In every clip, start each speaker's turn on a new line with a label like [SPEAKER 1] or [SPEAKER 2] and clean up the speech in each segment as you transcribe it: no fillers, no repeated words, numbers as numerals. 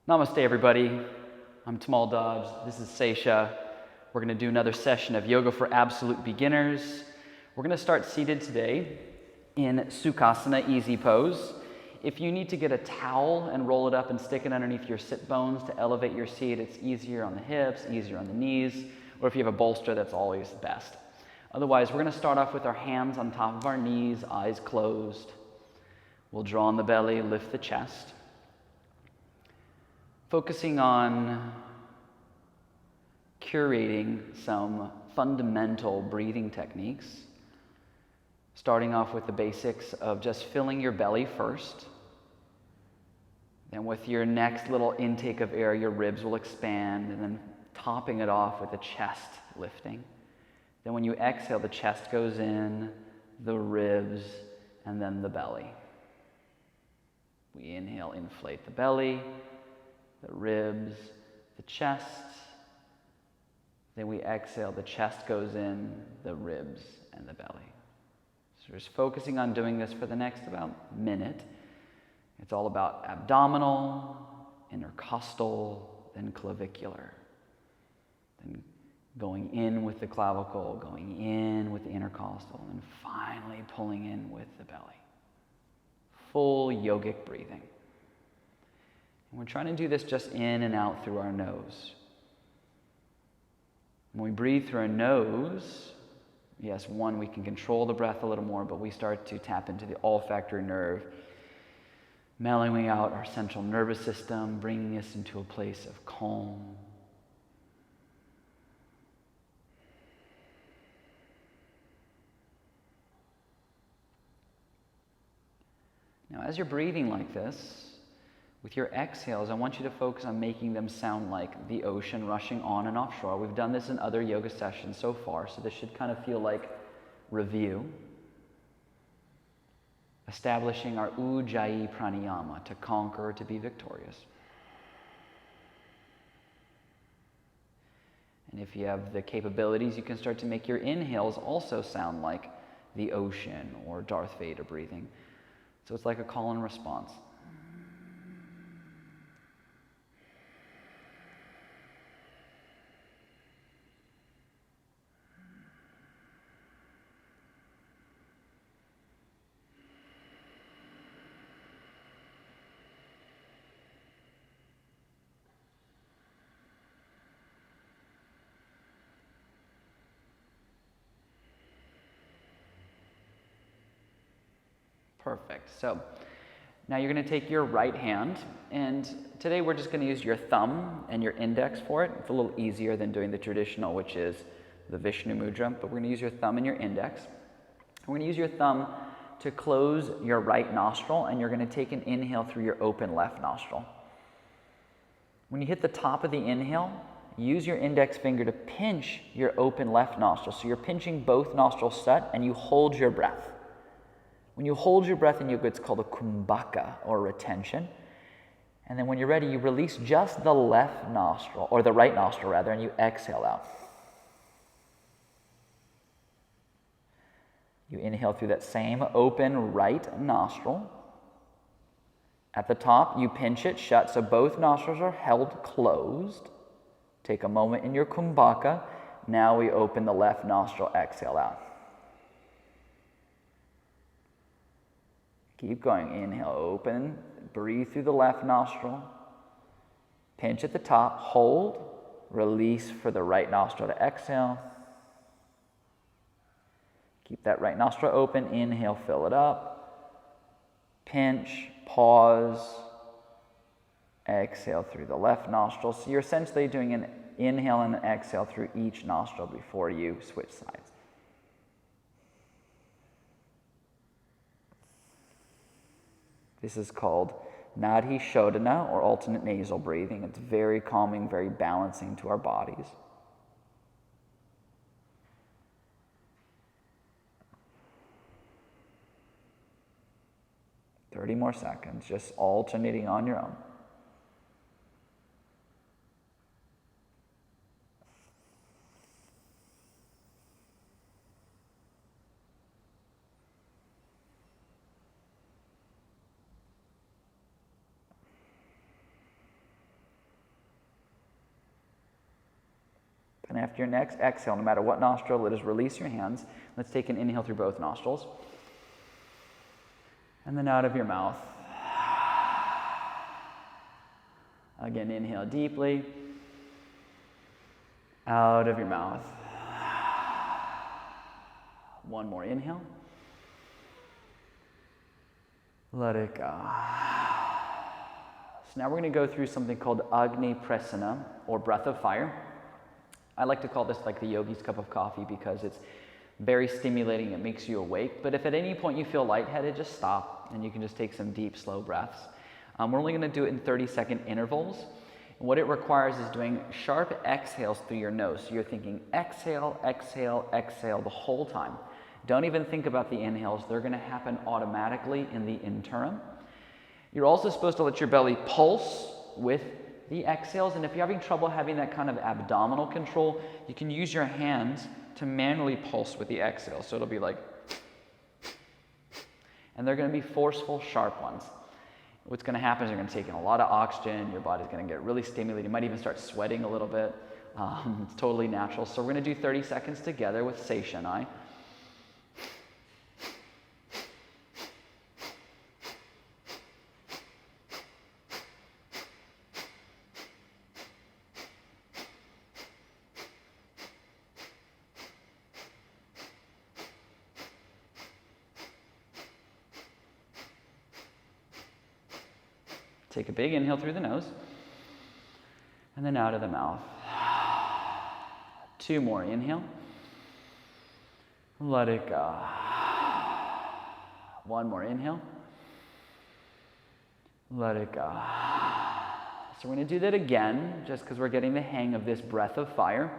[SPEAKER 1] Namaste, everybody. I'm Tamal Dodge. This is Seisha. We're going to do another session of Yoga for Absolute Beginners. We're going to start seated today in Sukhasana, easy pose. If you need to get a towel and roll it up and stick it underneath your sit bones to elevate your seat, it's easier on the hips, easier on the knees, or if you have a bolster, that's always best. Otherwise, we're going to start off with our hands on top of our knees, eyes closed. We'll draw on the belly, lift the chest. Focusing on curating some fundamental breathing techniques, starting off with the basics of just filling your belly first. Then with your next little intake of air, your ribs will expand, and then topping it off with the chest lifting. Then when you exhale, the chest goes in, the ribs, and then the belly. We inhale, inflate the belly, the ribs, the chest. Then we exhale, the chest goes in, the ribs, and the belly. So we're just focusing on doing this for the next about minute. It's all about abdominal, intercostal, then clavicular. Then going in with the clavicle, going in with the intercostal, and finally pulling in with the belly. Full yogic breathing. And we're trying to do this just in and out through our nose. When we breathe through our nose, yes, we can control the breath a little more, but we start to tap into the olfactory nerve, mellowing out our central nervous system, bringing us into a place of calm. Now, as you're breathing like this, with your exhales, I want you to focus on making them sound like the ocean rushing on and offshore. We've done this in other yoga sessions so far, so this should kind of feel like review. Establishing our Ujjayi pranayama, to conquer, to be victorious. And if you have the capabilities, you can start to make your inhales also sound like the ocean or Darth Vader breathing. So it's like a call and response. Perfect. So now you're going to take your right hand, and today we're just going to use your thumb and your index for it. It's a little easier than doing the traditional, which is the Vishnu Mudra, but we're going to use your thumb and your index. We're going to use your thumb to close your right nostril, and you're going to take an inhale through your open left nostril. When you hit the top of the inhale, use your index finger to pinch your open left nostril. So you're pinching both nostrils shut, and you hold your breath. When you hold your breath in yoga, it's called a kumbhaka, or retention. And then when you're ready, you release just the left nostril, or the right nostril rather, and you exhale out. You inhale through that same open right nostril. At the top, you pinch it shut, so both nostrils are held closed. Take a moment in your kumbhaka. Now we open the left nostril, exhale out. Keep going. Inhale, open. Breathe through the left nostril. Pinch at the top. Hold. Release for the right nostril to exhale. Keep that right nostril open. Inhale, fill it up. Pinch. Pause. Exhale through the left nostril. So you're essentially doing an inhale and an exhale through each nostril before you switch sides. This is called Nadhi Shodhana, or alternate nasal breathing. It's very calming, very balancing to our bodies. – 30 more seconds, just alternating on your own. after your next exhale, no matter what nostril it is, release your hands. Let's take an inhale through both nostrils. And then out of your mouth. Again, inhale deeply. Out of your mouth. One more inhale. Let it go. So now we're going to go through something called Agni Prasana, or breath of fire. I like to call this like the yogi's cup of coffee because it's very stimulating. It makes you awake. But if at any point you feel lightheaded, just stop and you can just take some deep, slow breaths. We're only going to do it in 30-second intervals. And what it requires is doing sharp exhales through your nose. So you're thinking exhale, exhale, exhale the whole time. Don't even think about the inhales. They're going to happen automatically in the interim. You're also supposed to let your belly pulse with the exhales. And if you're having trouble having that kind of abdominal control, you can use your hands to manually pulse with the exhale. So it'll be like, and they're going to be forceful, sharp ones. What's going to happen is you're going to take in a lot of oxygen. Your body's going to get really stimulated. You might even start sweating a little bit. It's totally natural. So we're going to do 30 seconds together with Seishanai. Take a big inhale through the nose, and then out of the mouth. 2 more, inhale. Let it go. 1 more, inhale. Let it go. So we're going to do that again, just because we're getting the hang of this breath of fire.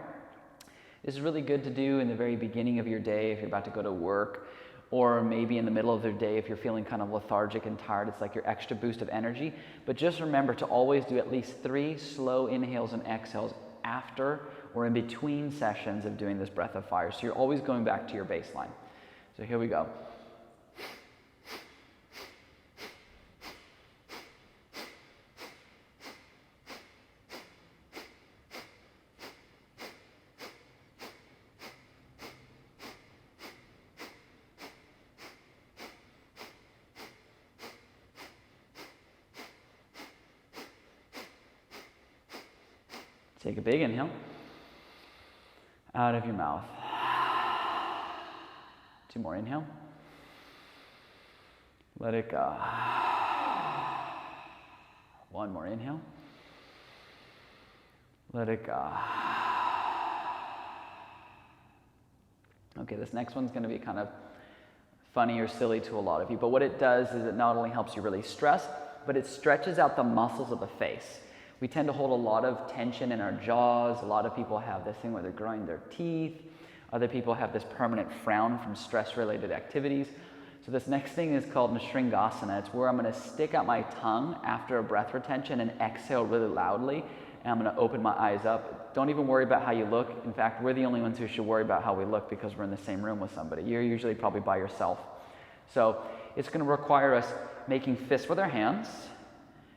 [SPEAKER 1] This is really good to do in the very beginning of your day if you're about to go to work, or maybe in the middle of the day if you're feeling kind of lethargic and tired. It's like your extra boost of energy. But just remember to always do at least 3 slow inhales and exhales after or in between sessions of doing this breath of fire. So you're always going back to your baseline. So here we go. Take a big inhale. Out of your mouth. 2 more, inhale. Let it go. 1 more, inhale. Let it go. Okay, this next one's going to be kind of funny or silly to a lot of you, but what it does is it not only helps you release stress, but it stretches out the muscles of the face. We tend to hold a lot of tension in our jaws. A lot of people have this thing where they're grinding their teeth. Other people have this permanent frown from stress-related activities. So this next thing is called Nishringasana. It's where I'm going to stick out my tongue after a breath retention and exhale really loudly. And I'm going to open my eyes up. Don't even worry about how you look. In fact, we're the only ones who should worry about how we look because we're in the same room with somebody. You're usually probably by yourself. So it's going to require us making fists with our hands.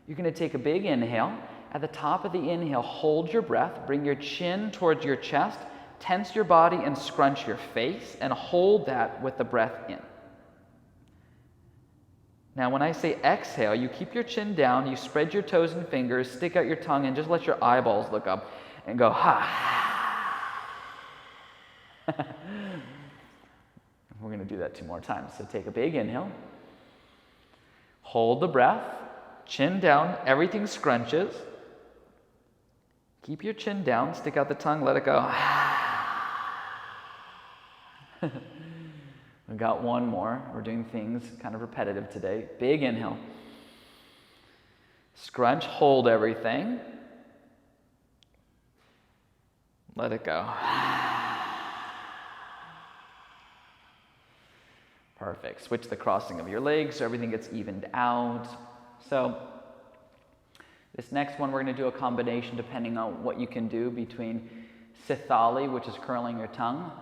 [SPEAKER 1] You're going to take a big inhale. At the top of the inhale, hold your breath, bring your chin towards your chest, tense your body and scrunch your face, and hold that with the breath in. Now, when I say exhale, you keep your chin down, you spread your toes and fingers, stick out your tongue, and just let your eyeballs look up and go, ha. We're going to do that 2 more times. So take a big inhale, hold the breath, chin down, everything scrunches. Keep your chin down, stick out the tongue, let it go. We've got 1 more. We're doing things kind of repetitive today. Big inhale. Scrunch, hold everything. Let it go. Perfect. Switch the crossing of your legs so everything gets evened out. So this next one, we're going to do a combination depending on what you can do between Sithali, which is curling your tongue.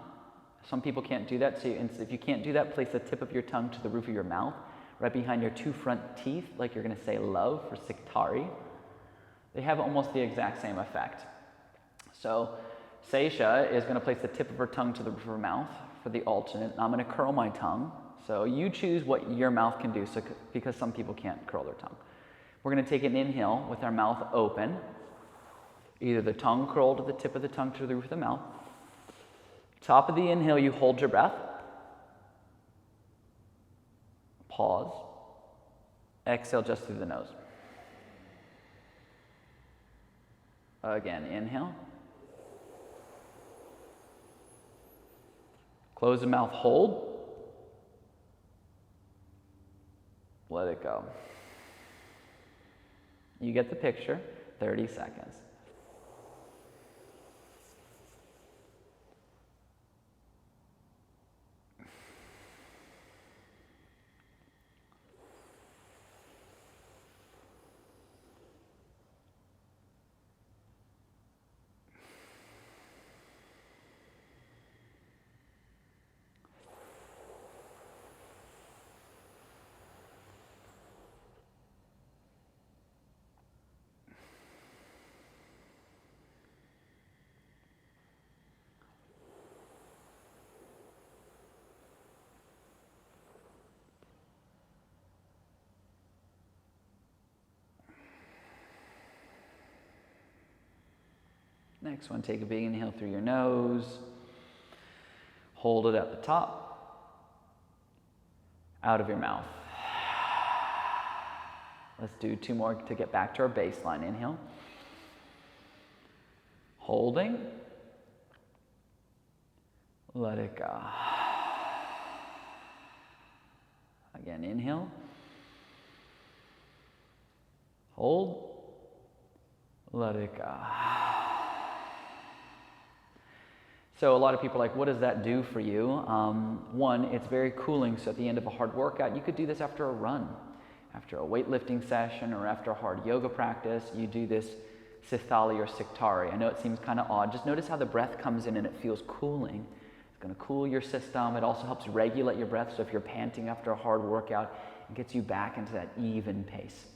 [SPEAKER 1] Some people can't do that, so if you can't do that, place the tip of your tongue to the roof of your mouth, right behind your 2 front teeth, like you're going to say love for Siktari. They have almost the exact same effect. So Seisha is going to place the tip of her tongue to the roof of her mouth for the alternate. I'm going to curl my tongue. So you choose what your mouth can do, because some people can't curl their tongue. We're going to take an inhale with our mouth open. Either the tongue curled to the tip of the tongue to the roof of the mouth. Top of the inhale, you hold your breath. Pause. Exhale just through the nose. Again, inhale. Close the mouth, hold. Let it go. You get the picture, 30 seconds. Next one, take a big inhale through your nose. Hold it at the top. Out of your mouth. Let's do 2 more to get back to our baseline. Inhale. Holding. Let it go. Again, inhale. Hold. Let it go. So a lot of people are like, what does that do for you? One, it's very cooling. So at the end of a hard workout, you could do this after a run, after a weightlifting session, or after a hard yoga practice. You do this Sithali or Siktari. I know it seems kind of odd. Just notice how the breath comes in and it feels cooling. It's going to cool your system. It also helps regulate your breath. So if you're panting after a hard workout, it gets you back into that even pace.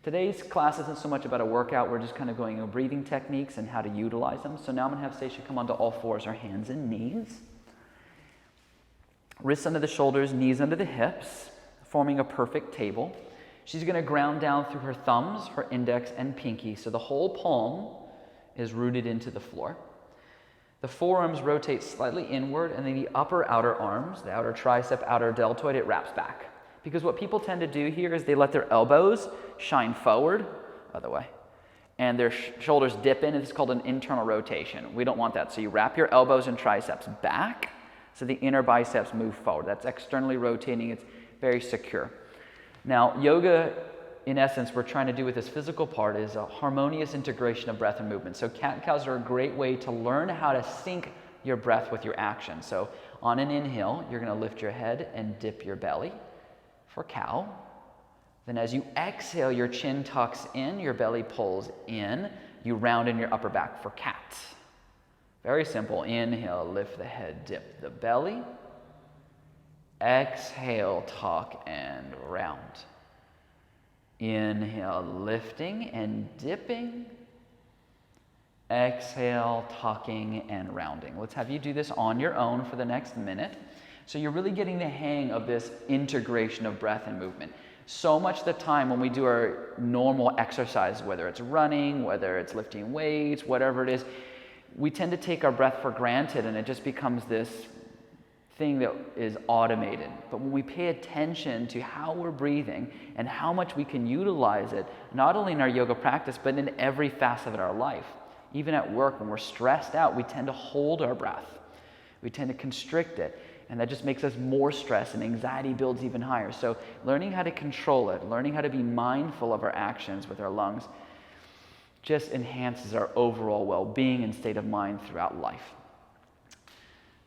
[SPEAKER 1] Today's class isn't so much about a workout. We're just kind of going over breathing techniques and how to utilize them. So now I'm going to have Seisha come onto all fours, our hands and knees. Wrists under the shoulders, knees under the hips, forming a perfect table. She's going to ground down through her thumbs, her index, and pinky. So the whole palm is rooted into the floor. The forearms rotate slightly inward, and then the upper outer arms, the outer tricep, outer deltoid, it wraps back. Because what people tend to do here is they let their elbows shine forward, other way, and their shoulders dip in. It's called an internal rotation. We don't want that. So you wrap your elbows and triceps back so the inner biceps move forward. That's externally rotating. It's very secure. Now, yoga, in essence, we're trying to do with this physical part is a harmonious integration of breath and movement. So cat-cows are a great way to learn how to sync your breath with your action. So on an inhale, you're going to lift your head and dip your belly for cow. Then as you exhale, your chin tucks in, your belly pulls in, you round in your upper back for cat. Very simple. Inhale, lift the head, dip the belly. Exhale, tuck and round. Inhale, lifting and dipping. Exhale, tucking and rounding. Let's have you do this on your own for the next minute. So you're really getting the hang of this integration of breath and movement. So much of the time when we do our normal exercise, whether it's running, whether it's lifting weights, whatever it is, we tend to take our breath for granted, and it just becomes this thing that is automated. But when we pay attention to how we're breathing and how much we can utilize it, not only in our yoga practice, but in every facet of our life. Even at work, when we're stressed out, we tend to hold our breath. We tend to constrict it. And that just makes us more stressed, and anxiety builds even higher. So learning how to control it, learning how to be mindful of our actions with our lungs, just enhances our overall well-being and state of mind throughout life.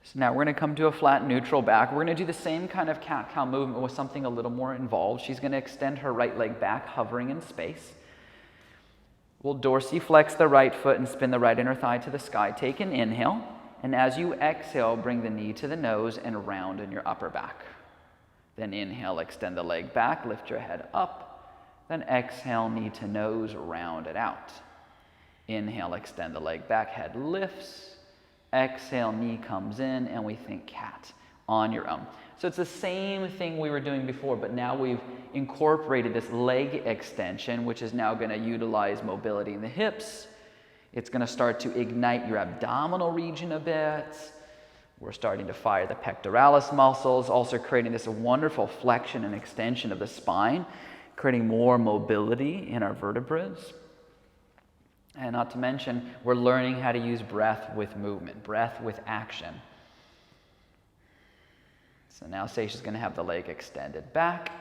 [SPEAKER 1] So now we're going to come to a flat neutral back. We're going to do the same kind of cat-cow movement with something a little more involved. She's going to extend her right leg back, hovering in space. We'll dorsiflex the right foot and spin the right inner thigh to the sky. Take an inhale. And as you exhale, bring the knee to the nose and round in your upper back. Then inhale, extend the leg back, lift your head up. Then exhale, knee to nose, round it out. Inhale, extend the leg back, head lifts. Exhale, knee comes in, and we think cat on your own. So it's the same thing we were doing before, but now we've incorporated this leg extension, which is now going to utilize mobility in the hips. It's going to start to ignite your abdominal region a bit. We're starting to fire the pectoralis muscles, also creating this wonderful flexion and extension of the spine, creating more mobility in our vertebrae. And not to mention, we're learning how to use breath with movement, breath with action. So now Seisha's going to have the leg extended back,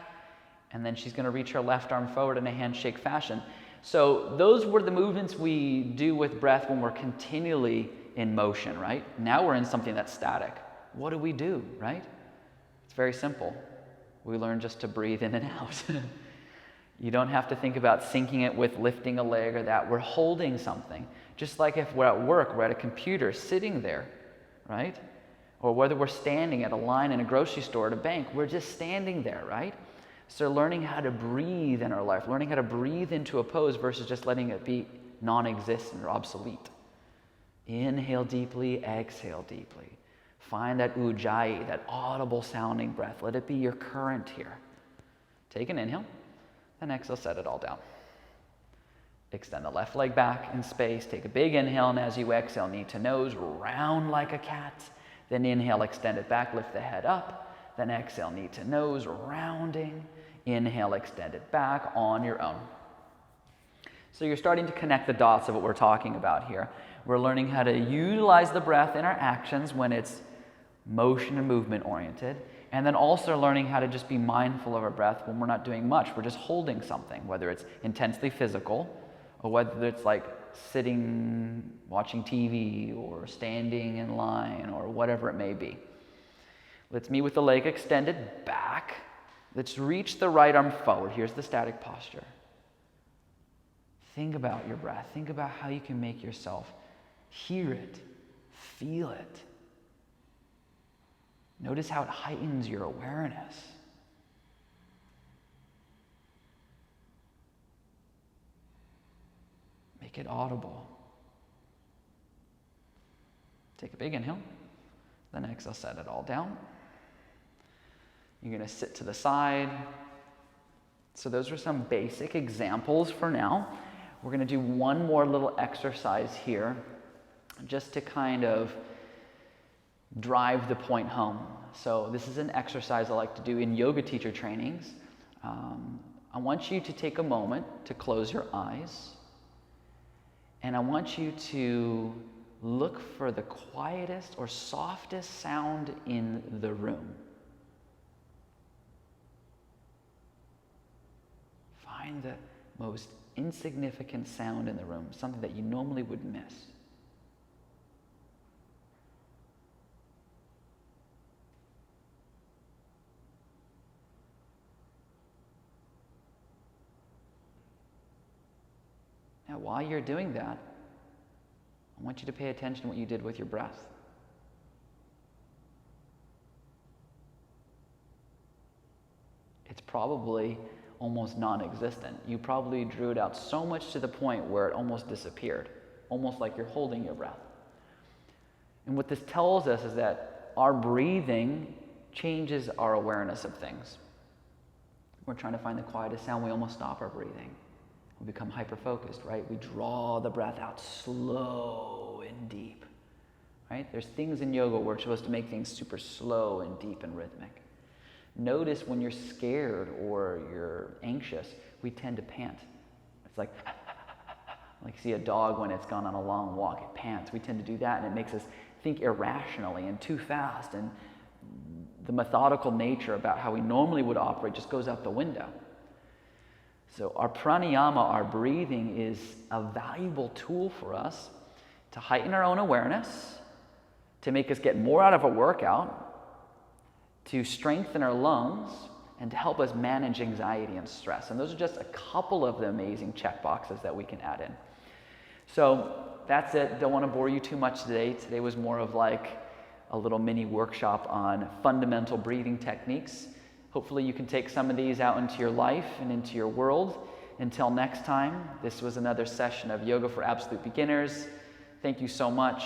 [SPEAKER 1] and then she's going to reach her left arm forward in a handshake fashion. So those were the movements we do with breath when we're continually in motion, right? Now we're in something that's static. What do, right? It's very simple. We learn just to breathe in and out. You don't have to think about syncing it with lifting a leg or that. We're holding something. Just like if we're at work, we're at a computer sitting there, right? Or whether we're standing at a line in a grocery store at a bank, we're just standing there, right? So learning how to breathe in our life, learning how to breathe into a pose versus just letting it be non-existent or obsolete. Inhale deeply, exhale deeply. Find that ujjayi, that audible sounding breath. Let it be your current here. Take an inhale, then exhale, set it all down. Extend the left leg back in space. Take a big inhale, and as you exhale, knee to nose, round like a cat. Then inhale, extend it back, lift the head up. Then exhale, knee to nose, rounding. Inhale, extend it back on your own. So you're starting to connect the dots of what we're talking about here. We're learning how to utilize the breath in our actions when it's motion and movement oriented. And then also learning how to just be mindful of our breath when we're not doing much. We're just holding something, whether it's intensely physical or whether it's like sitting, watching TV or standing in line or whatever it may be. Let's meet with the leg extended back. Let's reach the right arm forward. Here's the static posture. Think about your breath. Think about how you can make yourself hear it, feel it. Notice how it heightens your awareness. Make it audible. Take a big inhale, then exhale, set it all down. You're going to sit to the side. So those are some basic examples for now. We're going to do one more little exercise here just to kind of drive the point home. So this is an exercise I like to do in yoga teacher trainings. I want you to take a moment to close your eyes, and I want you to look for the quietest or softest sound in the room. Find the most insignificant sound in the room, something that you normally would miss. Now, while you're doing that, I want you to pay attention to what you did with your breath. It's probably almost non-existent. You probably drew it out so much to the point where it almost disappeared, almost like you're holding your breath. And what this tells us is that our breathing changes our awareness of things. We're trying to find the quietest sound, we almost stop our breathing. We become hyper-focused, right? We draw the breath out slow and deep, right? There's things in yoga where we're supposed to make things super slow and deep and rhythmic. Notice when you're scared or you're anxious, we tend to pant. It's like see a dog when it's gone on a long walk, it pants. We tend to do that, and it makes us think irrationally and too fast, and the methodical nature about how we normally would operate just goes out the window. So our pranayama, our breathing, is a valuable tool for us to heighten our own awareness, to make us get more out of a workout, to strengthen our lungs, and to help us manage anxiety and stress. And those are just a couple of the amazing check boxes that we can add in. So that's it. Don't want to bore you too much today. Today was more of like a little mini workshop on fundamental breathing techniques. Hopefully you can take some of these out into your life and into your world. Until next time, this was another session of Yoga for Absolute Beginners. Thank you so much.